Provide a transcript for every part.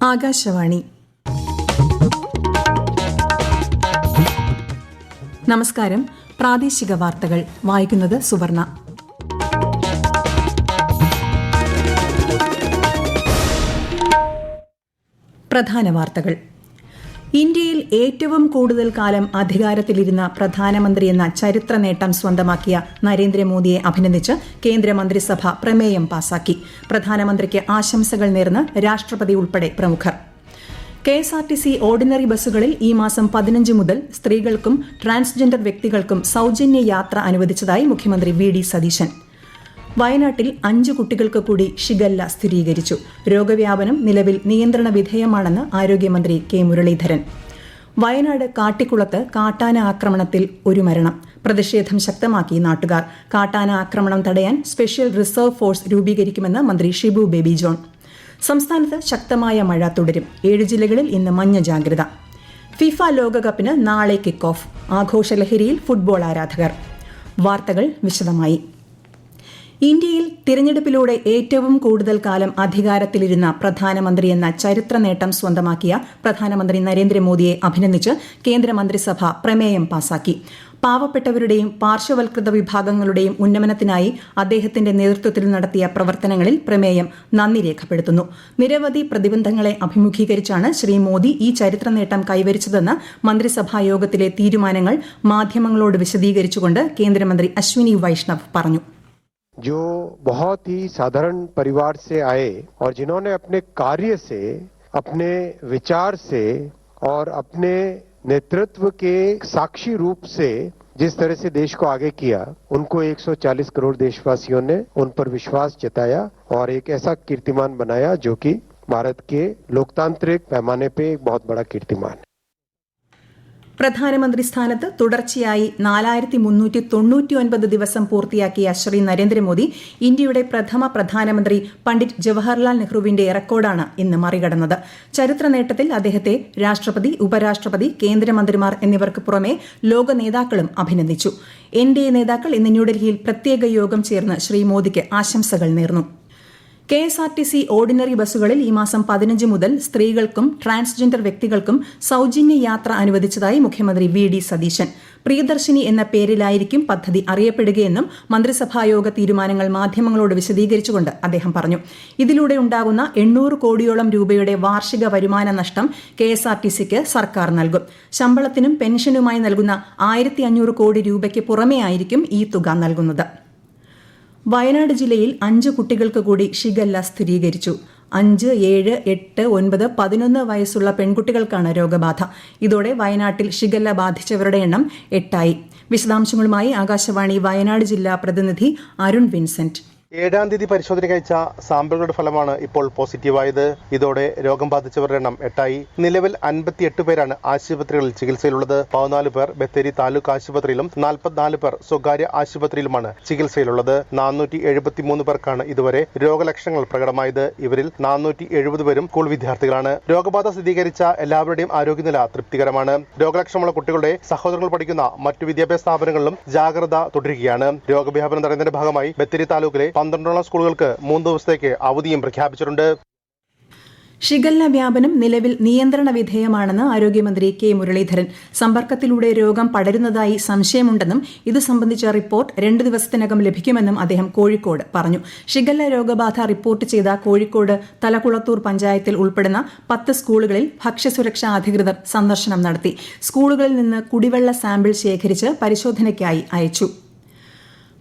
ആകാശവാണി. നമസ്കാരം. പ്രാദേശിക വാർത്തകൾ വായിക്കുന്നത് സുവർണ. പ്രധാന വാർത്തകൾ. ഇന്ത്യയിൽ ഏറ്റവും കൂടുതൽ കാലം അധികാരത്തിലിരുന്ന പ്രധാനമന്ത്രിയെന്ന ചരിത്ര നേട്ടം സ്വന്തമാക്കിയ നരേന്ദ്രമോദിയെ അഭിനന്ദിച്ച് കേന്ദ്രമന്ത്രിസഭ പ്രമേയം പാസാക്കി. പ്രധാനമന്ത്രിക്ക് ആശംസകൾ നേർന്ന് രാഷ്ട്രപതി ഉൾപ്പെടെ പ്രമുഖർ. KSRTC ഓർഡിനറി ബസ്സുകളിൽ ഈ മാസം 15 മുതൽ സ്ത്രീകൾക്കും ട്രാൻസ്ജെൻഡർ വ്യക്തികൾക്കും സൌജന്യ യാത്ര അനുവദിച്ചതായി മുഖ്യമന്ത്രി VD സതീശൻ. വയനാട്ടിൽ 5 കുട്ടികൾക്ക് കൂടി ഷിഗല്ല സ്ഥിരീകരിച്ചു. രോഗവ്യാപനം നിലവിൽ നിയന്ത്രണ വിധേയമാണെന്ന് ആരോഗ്യമന്ത്രി K മുരളീധരൻ. വയനാട് കാട്ടിക്കുളത്ത് കാട്ടാന ആക്രമണത്തിൽ ഒരു മരണം. പ്രതിഷേധം ശക്തമാക്കി നാട്ടുകാർ. കാട്ടാന ആക്രമണം തടയാൻ സ്പെഷ്യൽ റിസർവ് ഫോഴ്സ് രൂപീകരിക്കുമെന്ന് മന്ത്രി ഷിബു ബേബി ജോൺ. സംസ്ഥാനത്ത് ശക്തമായ മഴ തുടരും. 7 ജില്ലകളിൽ ഇന്ന് മഞ്ഞ ജാഗ്രത. ഫിഫ ലോകകപ്പിന് നാളെ കിക്ക് ഓഫ്. ആഘോഷലഹരിയിൽ ഫുട്ബോൾ ആരാധകർ. വാർത്തകൾ വിശദമായി. ഇന്ത്യയിൽ തിരഞ്ഞെടുപ്പിലൂടെ ഏറ്റവും കൂടുതൽ കാലം അധികാരത്തിലിരുന്ന പ്രധാനമന്ത്രിയെന്ന ചരിത്ര നേട്ടം സ്വന്തമാക്കിയ പ്രധാനമന്ത്രി നരേന്ദ്രമോദിയെ അഭിനന്ദിച്ച് കേന്ദ്രമന്ത്രിസഭ പ്രമേയം പാസാക്കി. പാവപ്പെട്ടവരുടെയും പാർശ്വവൽകൃത വിഭാഗങ്ങളുടെയും ഉന്നമനത്തിനായി അദ്ദേഹത്തിന്റെ നേതൃത്വത്തിൽ നടത്തിയ പ്രവർത്തനങ്ങളിൽ പ്രമേയം നന്ദി രേഖപ്പെടുത്തുന്നു. നിരവധി പ്രതിബന്ധങ്ങളെ അഭിമുഖീകരിച്ചാണ് ശ്രീ മോദി ഈ ചരിത്ര നേട്ടം കൈവരിച്ചതെന്ന് മന്ത്രിസഭാ യോഗത്തിലെ തീരുമാനങ്ങൾ മാധ്യമങ്ങളോട് വിശദീകരിച്ചുകൊണ്ട് കേന്ദ്രമന്ത്രി അശ്വിനി വൈഷ്ണവ് പറഞ്ഞു. जो बहुत ही साधारण परिवार से आए और जिन्होंने अपने कार्य से, अपने विचार से और अपने नेतृत्व के साक्षी रूप से जिस तरह से देश को आगे किया, उनको 140 करोड़ देशवासियों ने उन पर विश्वास जताया और एक ऐसा कीर्तिमान बनाया जो कि भारत के लोकतांत्रिक पैमाने पे एक बहुत बड़ा कीर्तिमान है. പ്രധാനമന്ത്രി സ്ഥാനത്ത് തുടർച്ചയായി 4399 ദിവസം പൂർത്തിയാക്കിയ ശ്രീ നരേന്ദ്രമോദി ഇന്ത്യയുടെ പ്രഥമ പ്രധാനമന്ത്രി പണ്ഡിറ്റ് ജവഹർലാൽ നെഹ്റുവിന്റെ റെക്കോർഡാണ് ഇന്ന് മറികടന്നത്. ചരിത്ര നേട്ടത്തിൽ അദ്ദേഹത്തെ രാഷ്ട്രപതി, ഉപരാഷ്ട്രപതി, കേന്ദ്രമന്ത്രിമാർ എന്നിവർക്ക് പുറമെ ലോക നേതാക്കളും അഭിനന്ദിച്ചു. NDA നേതാക്കൾ ഇന്ന് ന്യൂഡൽഹിയിൽ പ്രത്യേക യോഗം ചേർന്ന് ശ്രീ മോദിക്ക് ആശംസകൾ നേർന്നു. KSRTC ഓർഡിനറി ബസ്സുകളിൽ ഈ മാസം 15 മുതൽ സ്ത്രീകൾക്കും ട്രാൻസ്ജെൻഡർ വ്യക്തികൾക്കും സൌജന്യ യാത്ര അനുവദിച്ചതായി മുഖ്യമന്ത്രി VD സതീശൻ. പ്രിയദർശിനി എന്ന പേരിലായിരിക്കും പദ്ധതി അറിയപ്പെടുകയെന്നും മന്ത്രിസഭായോഗ തീരുമാനങ്ങൾ മാധ്യമങ്ങളോട് വിശദീകരിച്ചുകൊണ്ട് അദ്ദേഹം പറഞ്ഞു. ഇതിലൂടെ ഉണ്ടാകുന്ന 800 കോടിയോളം രൂപയുടെ വാർഷിക വരുമാന നഷ്ടം KSRTCക്ക് സർക്കാർ നൽകും. ശമ്പളത്തിനും പെൻഷനുമായി നൽകുന്ന 1500 കോടി രൂപയ്ക്ക് പുറമെയായിരിക്കും ഈ തുക നൽകുന്നത്. വയനാട് ജില്ലയിൽ 5 കുട്ടികൾക്ക് കൂടി ഷിഗല്ല സ്ഥിരീകരിച്ചു. 5, 7, 8, 9, 11 വയസ്സുള്ള പെൺകുട്ടികൾക്കാണ് രോഗബാധ. ഇതോടെ വയനാട്ടിൽ ഷിഗല്ല ബാധിച്ചവരുടെ എണ്ണം 8 ആയി. വിശദാംശങ്ങളുമായി ആകാശവാണി വയനാട് ജില്ലാ പ്രതിനിധി അരുൺ വിൻസെന്റ്. 7-ാം തീയതി പരിശോധനയ്ക്ക് അയച്ച സാമ്പിളുകളുടെ ഫലമാണ് ഇപ്പോൾ പോസിറ്റീവായത്. ഇതോടെ രോഗം ബാധിച്ചവരുടെ എണ്ണം 8 ആയി. നിലവിൽ 58 പേരാണ് ആശുപത്രികളിൽ ചികിത്സയിലുള്ളത്. 14 പേർ ബത്തേരി താലൂക്ക് ആശുപത്രിയിലും 44 പേർ സ്വകാര്യ ആശുപത്രിയിലുമാണ് ചികിത്സയിലുള്ളത്. 473 പേർക്കാണ് ഇതുവരെ രോഗലക്ഷണങ്ങൾ പ്രകടമായത്. ഇവരിൽ 470 പേരും സ്കൂൾ വിദ്യാർത്ഥികളാണ്. രോഗബാധ സ്ഥിരീകരിച്ച എല്ലാവരുടെയും ആരോഗ്യനില തൃപ്തികരമാണ്. രോഗലക്ഷണമുള്ള കുട്ടികളുടെ സഹോദരങ്ങൾ പഠിക്കുന്ന മറ്റു വിദ്യാഭ്യാസ സ്ഥാപനങ്ങളിലും ജാഗ്രത തുടരുകയാണ്. രോഗവ്യാപനം തടയുന്നതിന്റെ ഭാഗമായി ബത്തേരി താലൂക്കിലെ 12 സ്കൂളുകൾക്ക് 3 ദിവസത്തേക്ക് അവധിയും പ്രഖ്യാപിച്ചിട്ടുണ്ട്. ഷിഗല്ല വ്യാപനം നിലവിൽ നിയന്ത്രണ വിധേയമാണെന്ന് ആരോഗ്യമന്ത്രി K മുരളീധരൻ. സമ്പർക്കത്തിലൂടെ രോഗം പടരുന്നതായി സംശയമുണ്ടെന്നും ഇതു സംബന്ധിച്ച റിപ്പോർട്ട് 2 ദിവസത്തിനകം ലഭിക്കുമെന്നും അദ്ദേഹം കോഴിക്കോട് പറഞ്ഞു. ഷിഗല്ല രോഗബാധ റിപ്പോർട്ട് ചെയ്ത കോഴിക്കോട് തലക്കുളത്തൂർ പഞ്ചായത്തിൽ ഉൾപ്പെടുന്ന 10 സ്കൂളുകളിൽ ഭക്ഷ്യസുരക്ഷാ അധികൃതർ സന്ദർശനം നടത്തി. സ്കൂളുകളിൽ നിന്ന് കുടിവെള്ള സാമ്പിൾ ശേഖരിച്ച് പരിശോധനയ്ക്കായി അയച്ചു.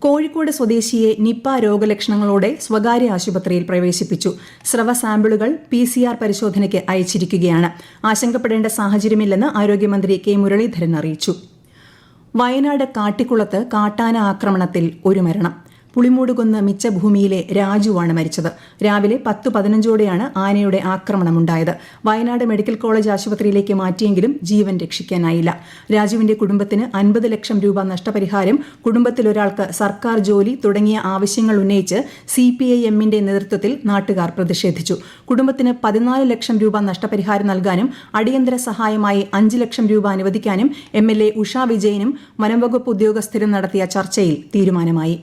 കോഴിക്കോട് സ്വദേശിയെ നിപ രോഗലക്ഷണങ്ങളോടെ സ്വകാര്യ ആശുപത്രിയിൽ പ്രവേശിപ്പിച്ചു. സ്രവ സാമ്പിളുകൾ PCR പരിശോധനയ്ക്ക് അയച്ചിരിക്കുകയാണ്. ആശങ്കപ്പെടേണ്ട സാഹചര്യമില്ലെന്ന് ആരോഗ്യമന്ത്രി K മുരളീധരൻ അറിയിച്ചു. വയനാട് കാട്ടിക്കുളത്ത് കാട്ടാന ആക്രമണത്തിൽ ഒരു മരണം. പുളിമൂടുകുന്ന് മിച്ചഭൂമിയിലെ രാജുവാണ് മരിച്ചത്. രാവിലെ 10:15ഓടെയാണ് ആനയുടെ ആക്രമണമുണ്ടായത്. വയനാട് മെഡിക്കൽ കോളേജ് ആശുപത്രിയിലേക്ക് മാറ്റിയെങ്കിലും ജീവൻ രക്ഷിക്കാനായില്ല. രാജുവിന്റെ കുടുംബത്തിന് 50 ലക്ഷം രൂപ നഷ്ടപരിഹാരം, കുടുംബത്തിലൊരാൾക്ക് സർക്കാർ ജോലി തുടങ്ങിയ ആവശ്യങ്ങൾ ഉന്നയിച്ച് CPIMന്റെ നേതൃത്വത്തിൽ നാട്ടുകാർ പ്രതിഷേധിച്ചു. കുടുംബത്തിന് 14 ലക്ഷം രൂപ നഷ്ടപരിഹാരം നൽകാനും അടിയന്തര സഹായമായി 5 ലക്ഷം രൂപ അനുവദിക്കാനും MLA ഉഷ വിജയനും വനംവകുപ്പ് ഉദ്യോഗസ്ഥരും നടത്തിയ ചർച്ചയിൽ തീരുമാനമായി.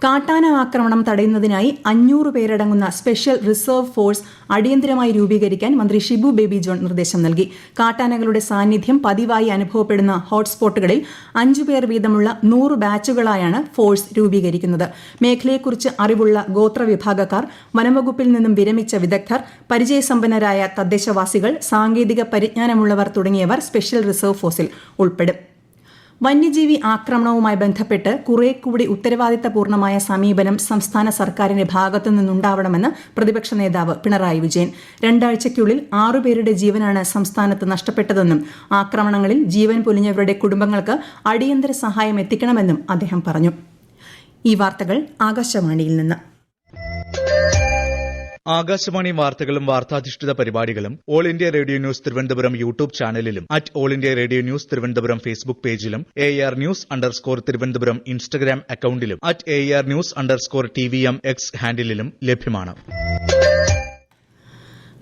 കാട്ടാന ആക്രമണം തടയുന്നതിനായി 500 പേരടങ്ങുന്ന സ്പെഷ്യൽ റിസർവ് ഫോഴ്സ് അടിയന്തരമായി രൂപീകരിക്കാൻ മന്ത്രി ഷിബു ബേബി ജോൺ നിർദ്ദേശം നൽകി. കാട്ടാനകളുടെ സാന്നിധ്യം പതിവായി അനുഭവപ്പെടുന്ന ഹോട്ട്സ്പോട്ടുകളിൽ 5 പേർ വീതമുള്ള 100 ബാച്ചുകളായാണ് ഫോഴ്സ് രൂപീകരിക്കുന്നത്. മേഖലയെക്കുറിച്ച് അറിവുള്ള ഗോത്രവിഭാഗക്കാർ, വനംവകുപ്പിൽ നിന്നും വിരമിച്ച വിദഗ്ധർ, പരിചയസമ്പന്നരായ തദ്ദേശവാസികൾ, സാങ്കേതിക പരിജ്ഞാനമുള്ളവർ തുടങ്ങിയവർ സ്പെഷ്യൽ റിസർവ് ഫോഴ്സിൽ ഉൾപ്പെടും. വന്യജീവി ആക്രമണവുമായി ബന്ധപ്പെട്ട് കുറേക്കൂടി ഉത്തരവാദിത്തപൂർണമായ സമീപനം സംസ്ഥാന സർക്കാരിന്റെ ഭാഗത്തു നിന്നുണ്ടാവണമെന്ന് പ്രതിപക്ഷ നേതാവ് പിണറായി വിജയൻ. 2 ആഴ്ചയ്ക്കുള്ളിൽ 6 പേരുടെ ജീവനാണ് സംസ്ഥാനത്ത് നഷ്ടപ്പെട്ടതെന്നും ആക്രമണങ്ങളിൽ ജീവൻ പൊലിഞ്ഞവരുടെ കുടുംബങ്ങൾക്ക് അടിയന്തര സഹായം എത്തിക്കണമെന്നും അദ്ദേഹം പറഞ്ഞു. ഈ വാർത്തകൾ ആകാശവാണിയിൽ നിന്ന്. ആകാശവാണി വാർത്തകളും വാർത്താധിഷ്ഠിത പരിപാടികളും all India radio news Thiruvananthapuram YouTube ചാനലിലും all India radio news Thiruvananthapuram Facebook പേജിലും AR News_ തിരുവനന്തപുരം ഇൻസ്റ്റഗ്രാം അക്കൌണ്ടിലും AR News_TVM X ഹാൻഡിലും ലഭ്യമാണ്.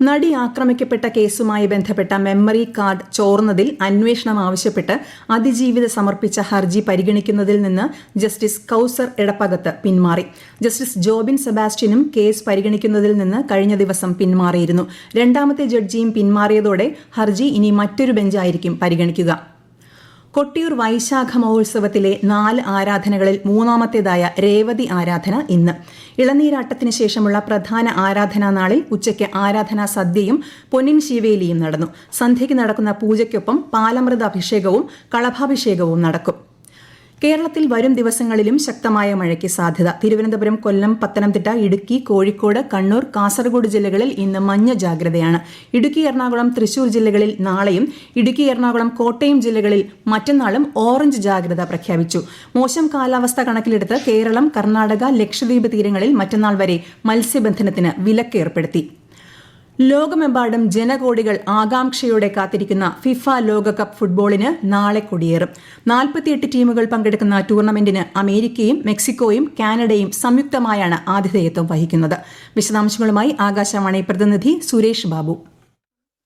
നടി ആക്രമിക്കപ്പെട്ട കേസുമായി ബന്ധപ്പെട്ട മെമ്മറി കാർഡ് ചോർന്നതിൽ അന്വേഷണം ആവശ്യപ്പെട്ട് അതിജീവിത സമർപ്പിച്ച ഹർജി പരിഗണിക്കുന്നതിൽ നിന്ന് ജസ്റ്റിസ് കൌസർ എടപ്പകത്ത് പിന്മാറി. ജസ്റ്റിസ് ജോബിൻ സെബാസ്റ്റ്യനും കേസ് പരിഗണിക്കുന്നതിൽ നിന്ന് കഴിഞ്ഞ ദിവസം പിന്മാറിയിരുന്നു. 2ാമത്തെ ജഡ്ജിയും പിന്മാറിയതോടെ ഹർജി ഇനി മറ്റൊരു ബെഞ്ചായിരിക്കും പരിഗണിക്കുക. കൊട്ടിയൂർ വൈശാഖ മഹോത്സവത്തിലെ 4 ആരാധനകളിൽ 3ാമത്തേതായ രേവതി ആരാധന ഇന്ന്. ഇളനീരാട്ടത്തിന് ശേഷമുള്ള പ്രധാന ആരാധനാ നാളിൽ ഉച്ചയ്ക്ക് ആരാധനാ സദ്യയും പൊന്നിൻ ശിവേലിയും നടന്നു. സന്ധ്യയ്ക്ക് നടക്കുന്ന പൂജയ്ക്കൊപ്പം പാലമൃത അഭിഷേകവും കളഭാഭിഷേകവും നടക്കും. കേരളത്തിൽ വരും ദിവസങ്ങളിലും ശക്തമായ മഴയ്ക്ക് സാധ്യത. തിരുവനന്തപുരം, കൊല്ലം, പത്തനംതിട്ട, ഇടുക്കി, കോഴിക്കോട്, കണ്ണൂർ, കാസർഗോഡ് ജില്ലകളിൽ ഇന്ന് മഞ്ഞ ജാഗ്രതയാണ്. ഇടുക്കി, എറണാകുളം, തൃശൂർ ജില്ലകളിൽ നാളെയും, ഇടുക്കി, എറണാകുളം, കോട്ടയം ജില്ലകളിൽ മറ്റന്നാളും ഓറഞ്ച് ജാഗ്രത പ്രഖ്യാപിച്ചു. മോശം കാലാവസ്ഥ കണക്കിലെടുത്ത് കേരളം, കർണാടക, ലക്ഷദ്വീപ് തീരങ്ങളിൽ മറ്റന്നാൾ വരെ മത്സ്യബന്ധനത്തിന് വിലക്ക് ഏർപ്പെടുത്തി. ലോകമെമ്പാടും ജനകോടികൾ ആകാംക്ഷയോടെ കാത്തിരിക്കുന്ന ഫിഫ ലോകകപ്പ് ഫുട്ബോളിന് നാളെ കൊടിയേറും. 48 ടീമുകൾ പങ്കെടുക്കുന്ന ടൂർണമെന്റിന് അമേരിക്കയും മെക്സിക്കോയും കാനഡയും സംയുക്തമായാണ് ആതിഥേയത്വം വഹിക്കുന്നത്. വിശദാംശങ്ങളുമായി ആകാശവാണി പ്രതിനിധി സുരേഷ് ബാബു.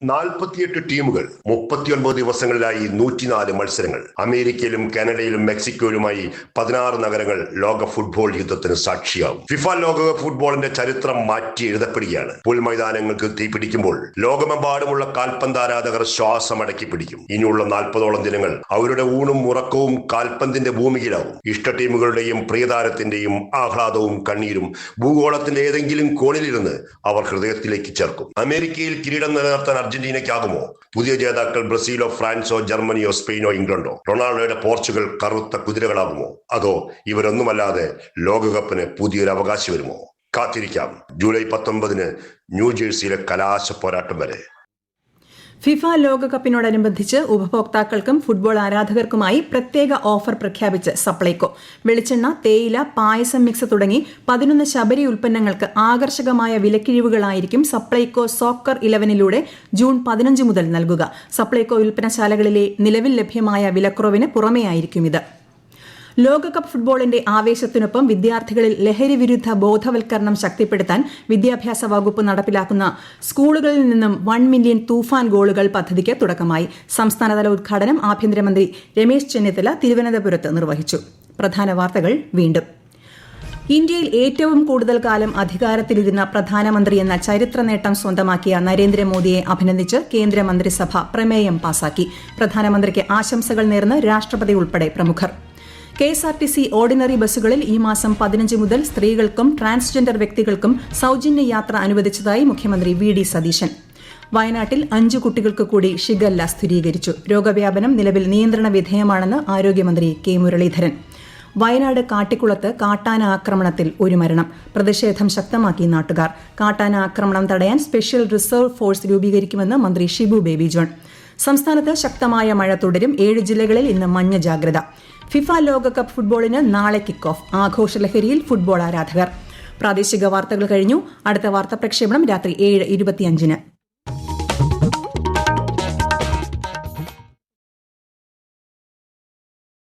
48 ടീമുകൾ 39 ദിവസങ്ങളിലായി 104 മത്സരങ്ങൾ. അമേരിക്കയിലും കാനഡയിലും മെക്സിക്കോയിലുമായി 16 നഗരങ്ങൾ ലോക ഫുട്ബോൾ യുദ്ധത്തിന് സാക്ഷിയാവും. ഫിഫ ലോകകപ്പ് ഫുട്ബോളിന്റെ ചരിത്രം മാറ്റി എഴുതപ്പെടുകയാണ്. പുൽമൈതാനങ്ങൾക്ക് തീപിടിക്കുമ്പോൾ ലോകമെമ്പാടുമുള്ള കാൽപന്താരാധകർ ശ്വാസമടക്കി പിടിക്കും. ഇനിയുള്ള 40ഓളം ദിനങ്ങൾ അവരുടെ ഊണും ഉറക്കവും കാൽപന്തിന്റെ ഭൂമിയിലാവും. ഇഷ്ട ടീമുകളുടെയും പ്രിയതാരത്തിന്റെയും ആഹ്ലാദവും കണ്ണീരും ഭൂഗോളത്തിന്റെ ഏതെങ്കിലും കോണിലിരുന്ന് അവർ ഹൃദയത്തിലേക്ക് ചേർക്കും. അമേരിക്കയിൽ കിരീടം നിലനിർത്താൻ അർജന്റീനയ്ക്കാകുമോ? പുതിയ ജേതാക്കൾ ബ്രസീലോ, ഫ്രാൻസോ, ജർമ്മനിയോ, സ്പെയിനോ, ഇംഗ്ലണ്ടോ? റൊണാൾഡോയുടെ പോർച്ചുഗൽ കറുത്ത കുതിരകളാകുമോ? അതോ ഇവരൊന്നുമല്ലാതെ ലോകകപ്പിന് പുതിയൊരു അവകാശി വരുമോ? കാത്തിരിക്കാം. ജൂലൈ 19 ന്യൂജേഴ്സിയിലെ കലാശ പോരാട്ടം വരെ. ഫിഫ ലോകകപ്പിനോടനുബന്ധിച്ച് ഉപഭോക്താക്കൾക്കും ഫുട്ബോൾ ആരാധകർക്കുമായി പ്രത്യേക ഓഫർ പ്രഖ്യാപിച്ച് സപ്ലൈകോ. വെളിച്ചെണ്ണ, തേയില, പായസം മിക്സ് തുടങ്ങി 11 ശബരി ഉൽപ്പന്നങ്ങൾക്ക് ആകർഷകമായ വിലക്കിഴിവുകളായിരിക്കും സപ്ലൈകോ സോക്കർ 11ലൂടെ ജൂൺ 15 മുതൽ നൽകുക. സപ്ലൈകോ വിൽപ്പനശാലകളിലെ നിലവിൽ ലഭ്യമായ വിലക്കുറവിന് പുറമെയായിരിക്കും ഇത്. ലോകകപ്പ് ഫുട്ബോളിന്റെ ആവേശത്തിനൊപ്പം വിദ്യാർത്ഥികളിൽ ലഹരി വിരുദ്ധ ബോധവൽക്കരണം ശക്തിപ്പെടുത്താൻ വിദ്യാഭ്യാസ വകുപ്പ് നടപ്പിലാക്കുന്ന സ്കൂളുകളിൽ നിന്നും 1 മില്യൺ തൂഫാൻ ഗോളുകൾ പദ്ധതിക്ക് തുടക്കമായി. സംസ്ഥാനതല ഉദ്ഘാടനം ആഭ്യന്തരമന്ത്രി രമേശ് ചെന്നിത്തല തിരുവനന്തപുരത്ത് നിർവഹിച്ചു. പ്രധാന വാർത്തകൾ വീണ്ടും. ഇന്ത്യയിൽ ഏറ്റവും കൂടുതൽ കാലം അധികാരത്തിലിരുന്ന പ്രധാനമന്ത്രി എന്ന ചരിത്ര നേട്ടം സ്വന്തമാക്കിയ നരേന്ദ്രമോദിയെ അഭിനന്ദിച്ച് കേന്ദ്രമന്ത്രിസഭ പ്രമേയം പാസാക്കി. പ്രധാനമന്ത്രിക്ക് ആശംസകൾ നേർന്ന് രാഷ്ട്രപതി ഉൾപ്പെടെ പ്രമുഖർ. KSRTC ഓർഡിനറി ബസ്സുകളിൽ ഈ മാസം 15 മുതൽ സ്ത്രീകൾക്കും ട്രാൻസ്ജെൻഡർ വ്യക്തികൾക്കും സൌജന്യ യാത്ര അനുവദിച്ചതായി മുഖ്യമന്ത്രി VD സതീശൻ. വയനാട്ടിൽ 5 കുട്ടികൾക്ക് കൂടി ഷിഗല്ല സ്ഥിരീകരിച്ചു. രോഗവ്യാപനം നിലവിൽ നിയന്ത്രണ വിധേയമാണെന്ന് ആരോഗ്യമന്ത്രി K മുരളീധരൻ. വയനാട് കാട്ടിക്കുളത്ത് കാട്ടാന ആക്രമണത്തിൽ 1 മരണം. പ്രതിഷേധം ശക്തമാക്കി നാട്ടുകാർ. കാട്ടാന ആക്രമണം തടയാൻ സ്പെഷ്യൽ റിസർവ് ഫോഴ്സ് രൂപീകരിക്കുമെന്ന് മന്ത്രി ഷിബു ബേബി ജോൺ. സംസ്ഥാനത്ത് ശക്തമായ മഴ തുടരും. 7 ജില്ലകളിൽ ഇന്ന് മഞ്ഞ ജാഗ്രത. ഫിഫ ലോകകപ്പ് ഫുട്ബോളിന് നാളെ കിക്ക് ഓഫ്. ആഘോഷലഹരിയിൽ ഫുട്ബോൾ ആരാധകർ. പ്രാദേശിക വാർത്തകൾ കഴിഞ്ഞു. അടുത്ത വാർത്താ പ്രക്ഷേപണം രാത്രി 7:25.